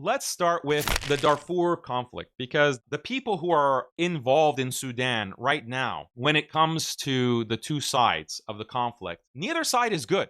let's start with the Darfur conflict, because the people who are involved in Sudan right now, when it comes to the two sides of the conflict, neither side is good.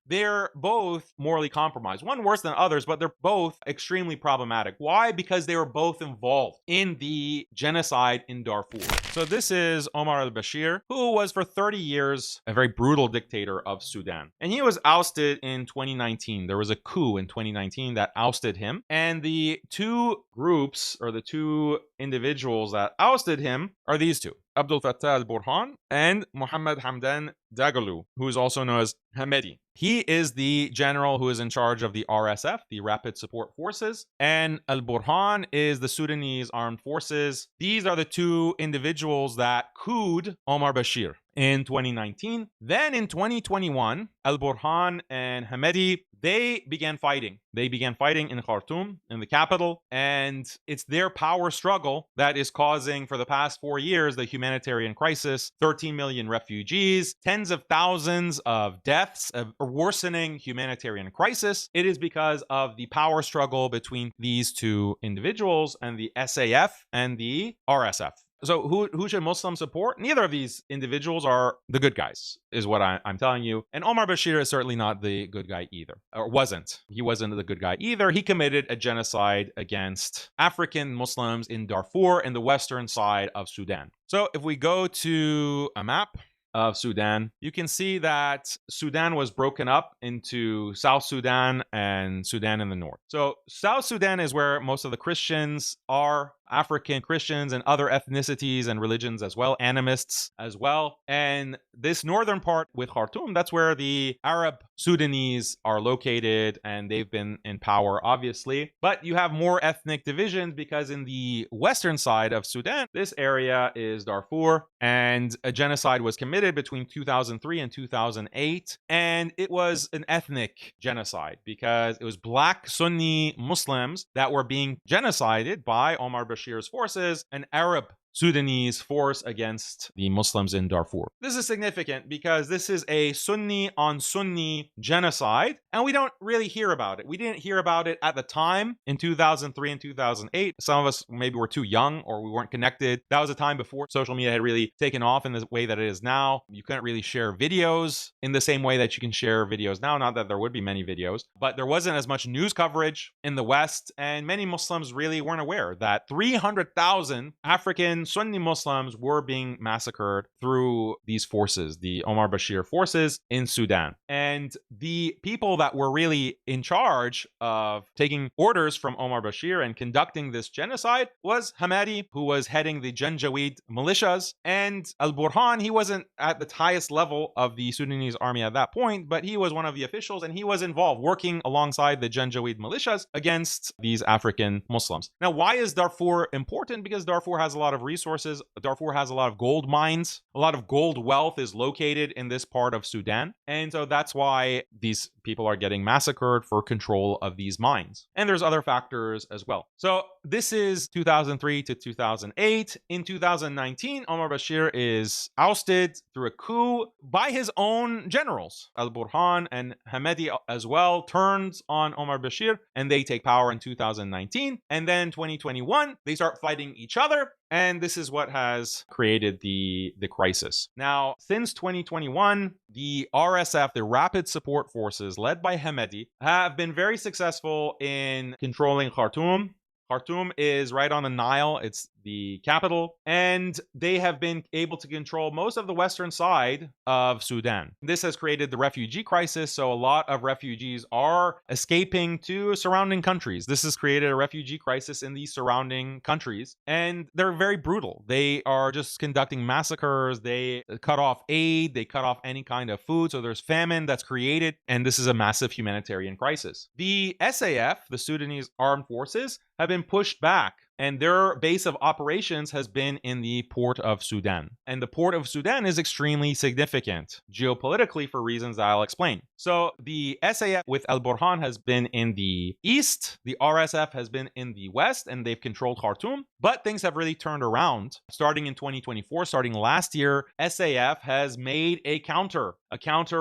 They're both morally compromised. One worse than others, but they're both extremely problematic. Why? Because they were both involved in the genocide in Darfur. So this is Omar al-Bashir, who was for 30 years a very brutal dictator of Sudan. And he was ousted in 2019. There was a coup in 2019 that ousted him. And the two groups, or the two individuals that ousted him, are these two: Abdel Fattah al-Burhan and Mohammed Hamdan Dagalo, who is also known as Hamedi. He is the general who is in charge of the RSF, the Rapid Support Forces, and al-Burhan is the Sudanese Armed Forces. These are the two individuals that couped Omar Bashir in 2019. Then in 2021, al-Burhan and Hamedi, they began fighting. They began fighting in Khartoum, in the capital, and it's their power struggle that is causing, for the past 4 years, the humanitarian crisis: 13 million refugees, tens of thousands of deaths, a worsening humanitarian crisis. It is because of the power struggle between these two individuals and the SAF and the RSF. So who should Muslims support? Neither of these individuals are the good guys, is what I'm telling you. And Omar Bashir is certainly not the good guy either, or wasn't. He wasn't the good guy either. He committed a genocide against African Muslims in Darfur, in the western side of Sudan. So if we go to a map of Sudan, you can see that Sudan was broken up into South Sudan and Sudan in the north. So South Sudan is where most of the Christians are, African Christians and other ethnicities and religions as well, animists as well. And this northern part with Khartoum, that's where the Arab Sudanese are located, and they've been in power, obviously. But you have more ethnic divisions because in the western side of Sudan, this area is Darfur, and a genocide was committed between 2003 and 2008. And it was an ethnic genocide because it was black Sunni Muslims that were being genocided by Omar Bashir's forces, an Arab Sudanese force against the Muslims in Darfur. This is significant because this is a Sunni on Sunni genocide, and we don't really hear about it. We didn't hear about it at the time in 2003 and 2008. Some of us maybe were too young or we weren't connected. That was a time before social media had really taken off in the way that it is now. You couldn't really share videos in the same way that you can share videos now. Not that there would be many videos, but there wasn't as much news coverage in the West, and many Muslims really weren't aware that 300,000 African Sunni Muslims were being massacred through these forces, the Omar Bashir forces in Sudan. And the people that were really in charge of taking orders from Omar Bashir and conducting this genocide was Hamadi, who was heading the Janjaweed militias, and al-Burhan. He wasn't at the highest level of the Sudanese army at that point, but he was one of the officials, and he was involved working alongside the Janjaweed militias against these African Muslims. Now, why is Darfur important? Because Darfur has a lot of resources. Darfur has a lot of gold mines. A lot of gold wealth is located in this part of Sudan. And so that's why these people are getting massacred for control of these mines. And there's other factors as well. So this is 2003 to 2008. In 2019, Omar Bashir is ousted through a coup by his own generals. Al-Burhan and Hamedi as well turns on Omar Bashir, and they take power in 2019. And then 2021, they start fighting each other. And this is what has created the crisis. Now, since 2021, the RSF, the Rapid Support Forces, led by Hamedi, have been very successful in controlling Khartoum. Khartoum is right on the Nile. It's the capital, and they have been able to control most of the western side of Sudan. This has created the refugee crisis, so a lot of refugees are escaping to surrounding countries. This has created a refugee crisis in these surrounding countries, and they're very brutal. They are just conducting massacres. They cut off aid. They cut off any kind of food, so there's famine that's created, and this is a massive humanitarian crisis. The SAF, the Sudanese Armed Forces, have been pushed back and their base of operations has been in the port of Sudan. And the port of Sudan is extremely significant geopolitically for reasons I'll explain. So the SAF with Al Burhan has been in the east, the RSF has been in the west, and they've controlled Khartoum. But things have really turned around. Starting in 2024, starting last year, SAF has made a counter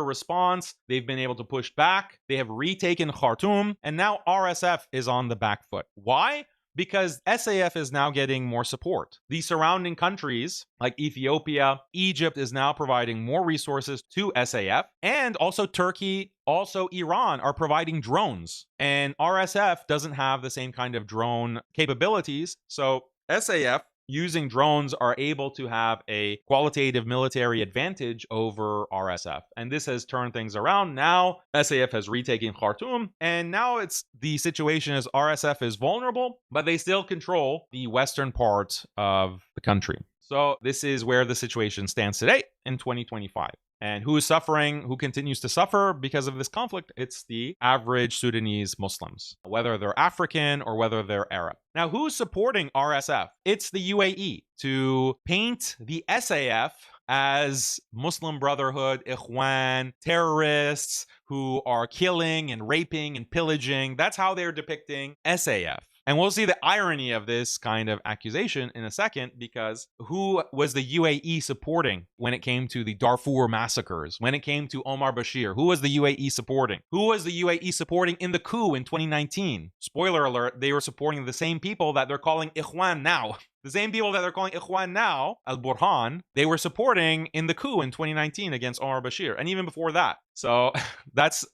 response. They've been able to push back. They have retaken Khartoum, and now RSF is on the back foot. Why? Because SAF is now getting more support. The surrounding countries like Ethiopia, Egypt is now providing more resources to SAF, and also Turkey, also Iran are providing drones. And RSF doesn't have the same kind of drone capabilities, so SAF using drones are able to have a qualitative military advantage over RSF. And this has turned things around. Now SAF has retaken Khartoum, and now it's the situation is RSF is vulnerable, but they still control the western part of the country. So this is where the situation stands today in 2025. And who is suffering, who continues to suffer because of this conflict? It's the average Sudanese Muslims, whether they're African or whether they're Arab. Now, who's supporting RSF? It's the UAE to paint the SAF as Muslim Brotherhood, Ikhwan, terrorists who are killing and raping and pillaging. That's how they're depicting SAF. And we'll see the irony of this kind of accusation in a second, because who was the UAE supporting when it came to the Darfur massacres, when it came to Omar Bashir? Who was the UAE supporting? Who was the UAE supporting in the coup in 2019? Spoiler alert, they were supporting the same people that they're calling Ikhwan now. The same people that they're calling Ikhwan now, Al Burhan, they were supporting in the coup in 2019 against Omar Bashir, and even before that. So that's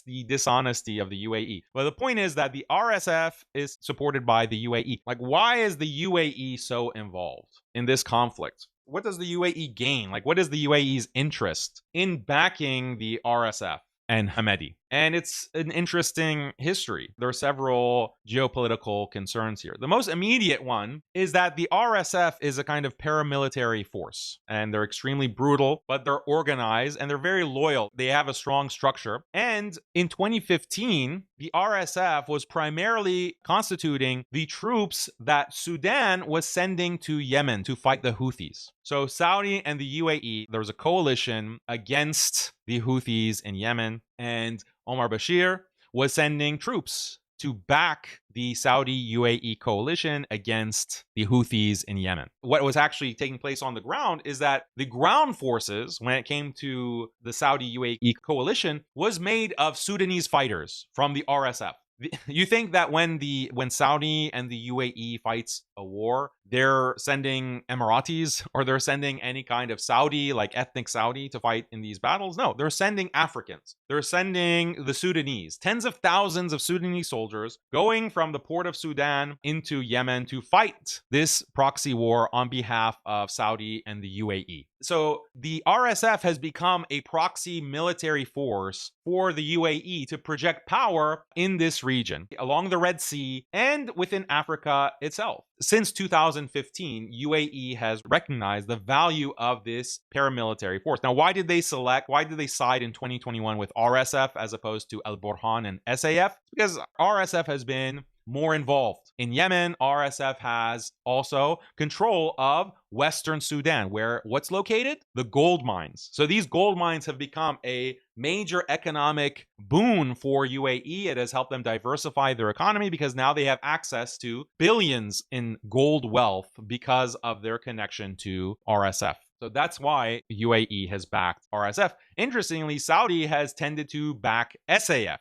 the dishonesty of the UAE. But the point is that the RSF is supported by the UAE. Like, why is the UAE so involved in this conflict? What does the UAE gain? Like, what is the UAE's interest in backing the RSF and Hamedi? And it's an interesting history. There are several geopolitical concerns here. The most immediate one is that the RSF is a kind of paramilitary force, and they're extremely brutal, but they're organized and they're very loyal. They have a strong structure. And in 2015, the RSF was primarily constituting the troops that Sudan was sending to Yemen to fight the Houthis. So Saudi and the UAE, there was a coalition against the Houthis in Yemen, and Omar Bashir was sending troops to back the Saudi UAE coalition against the Houthis in Yemen. What was actually taking place on the ground is that the ground forces, when it came to the Saudi UAE coalition, was made of Sudanese fighters from the RSF. You think that when Saudi and the UAE fights a war, they're sending Emiratis or they're sending any kind of Saudi, like ethnic Saudi, to fight in these battles? No, they're sending Africans. They're sending the Sudanese, tens of thousands of Sudanese soldiers going from the port of Sudan into Yemen to fight this proxy war on behalf of Saudi and the UAE. So the RSF has become a proxy military force for the UAE to project power in this region, along the Red Sea and within Africa itself. Since 2015, UAE has recognized the value of this paramilitary force. Now, why did they side in 2021 with RSF as opposed to Al Burhan and SAF? Because RSF has been more involved. In Yemen, RSF has also control of Western Sudan, where what's located? The gold mines. So these gold mines have become a major economic boon for UAE. It has helped them diversify their economy because now they have access to billions in gold wealth because of their connection to RSF. So that's why UAE has backed RSF. Interestingly, Saudi has tended to back SAF.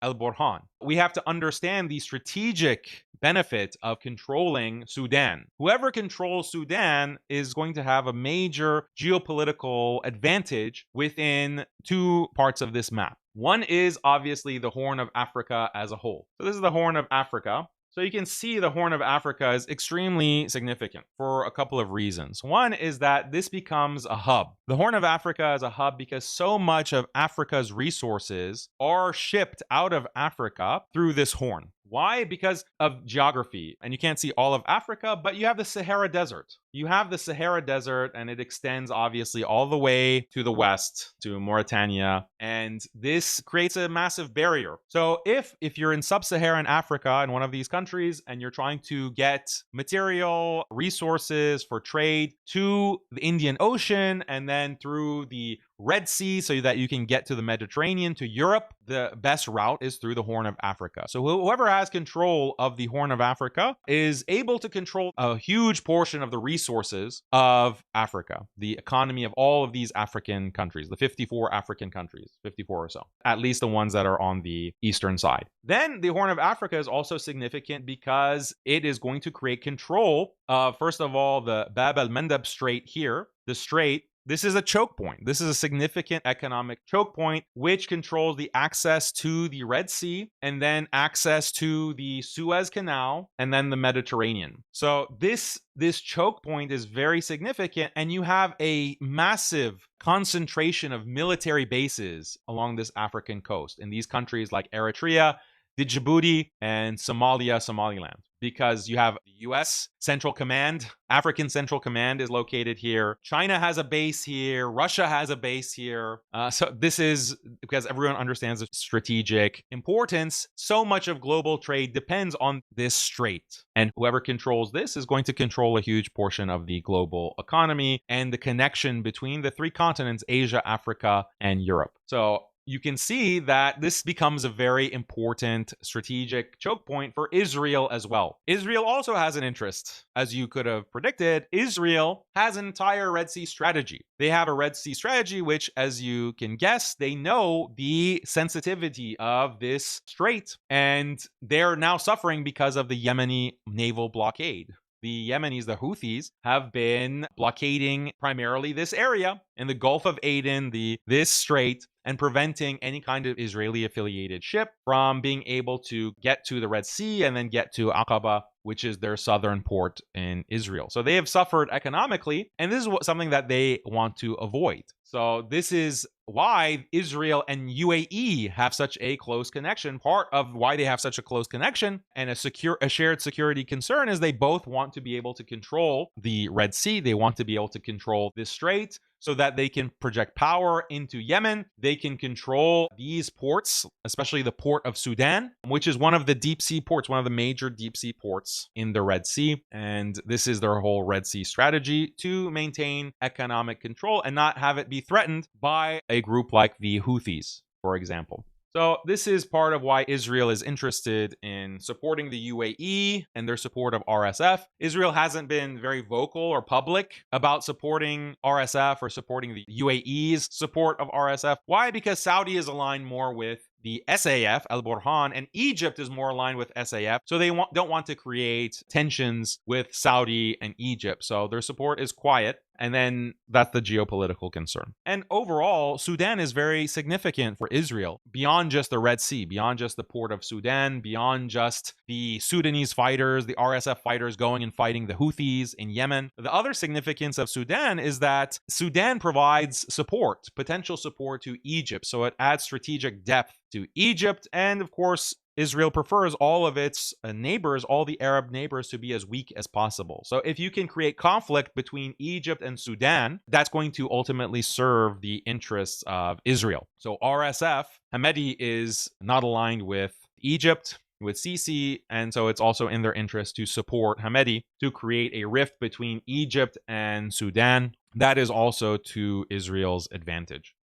Al Burhan. We have to understand the strategic benefit of controlling Sudan. Whoever controls Sudan is going to have a major geopolitical advantage within two parts of this map. One is obviously the Horn of Africa as a whole. So this is the Horn of Africa. So you can see the Horn of Africa is extremely significant for a couple of reasons. One is that this becomes a hub. The Horn of Africa is a hub because so much of Africa's resources are shipped out of Africa through this horn. Why? Because of geography. And you can't see all of Africa, but you have the Sahara Desert. You have the Sahara Desert, and it extends obviously all the way to the west to Mauritania, and this creates a massive barrier. So if you're in sub-Saharan Africa in one of these countries and you're trying to get material resources for trade to the Indian Ocean and then through the Red Sea so that you can get to the Mediterranean, to Europe, the best route is through the Horn of Africa. So whoever has control of the Horn of Africa is able to control a huge portion of the resources of Africa, the economy of all of these African countries, the 54 African countries, 54 or so, at least the ones that are on the eastern side. Then the Horn of Africa is also significant because it is going to create control of, first of all, the Bab el-Mandeb Strait here, the strait. This is a choke point. This is a significant economic choke point, which controls the access to the Red Sea and then access to the Suez Canal and then the Mediterranean. So this choke point is very significant, and you have a massive concentration of military bases along this African coast in these countries like Eritrea, Djibouti, and Somaliland, because you have the US Central Command, African Central Command is located here. China has a base here. Russia has a base here. So this is because everyone understands the strategic importance. So much of global trade depends on this strait. And whoever controls this is going to control a huge portion of the global economy and the connection between the three continents, Asia, Africa, and Europe. So you can see that this becomes a very important strategic choke point for Israel as well. Israel also has an interest. As you could have predicted, Israel has an entire Red Sea strategy. They have a Red Sea strategy, which, as you can guess, they know the sensitivity of this strait, and they're now suffering because of the Yemeni naval blockade. The Yemenis, the Houthis, have been blockading primarily this area in the Gulf of Aden, this strait, and preventing any kind of Israeli-affiliated ship from being able to get to the Red Sea and then get to Aqaba, which is their southern port in Israel. So they have suffered economically, and this is something that they want to avoid. So this is why Israel and UAE have such a close connection. Part of why they have such a close connection and a shared security concern is they both want to be able to control the Red Sea. They want to be able to control this strait so that they can project power into Yemen. They can control these ports, especially the port of Sudan, which is one of the deep sea ports, one of the major deep sea ports in the Red Sea. And this is their whole Red Sea strategy to maintain economic control and not have it be threatened by a group like the Houthis, for example. So this is part of why Israel is interested in supporting the UAE and their support of RSF. Israel hasn't been very vocal or public about supporting RSF or supporting the UAE's support of RSF. Why? Because Saudi is aligned more with the SAF, Al Burhan, and Egypt is more aligned with SAF. So they don't want to create tensions with Saudi and Egypt. So their support is quiet. And then that's the geopolitical concern. And overall, Sudan is very significant for Israel beyond just the Red Sea, beyond just the port of Sudan, beyond just the Sudanese fighters, the RSF fighters going and fighting the Houthis in Yemen. The other significance of Sudan is that Sudan provides support, potential support to Egypt. So it adds strategic depth to Egypt. And of course, Israel prefers all of its neighbors, all the Arab neighbors, to be as weak as possible. So if you can create conflict between Egypt and Sudan, that's going to ultimately serve the interests of Israel. So RSF, Hamedi, is not aligned with Egypt, with Sisi, and so it's also in their interest to support Hamedi to create a rift between Egypt and Sudan. That is also to Israel's advantage.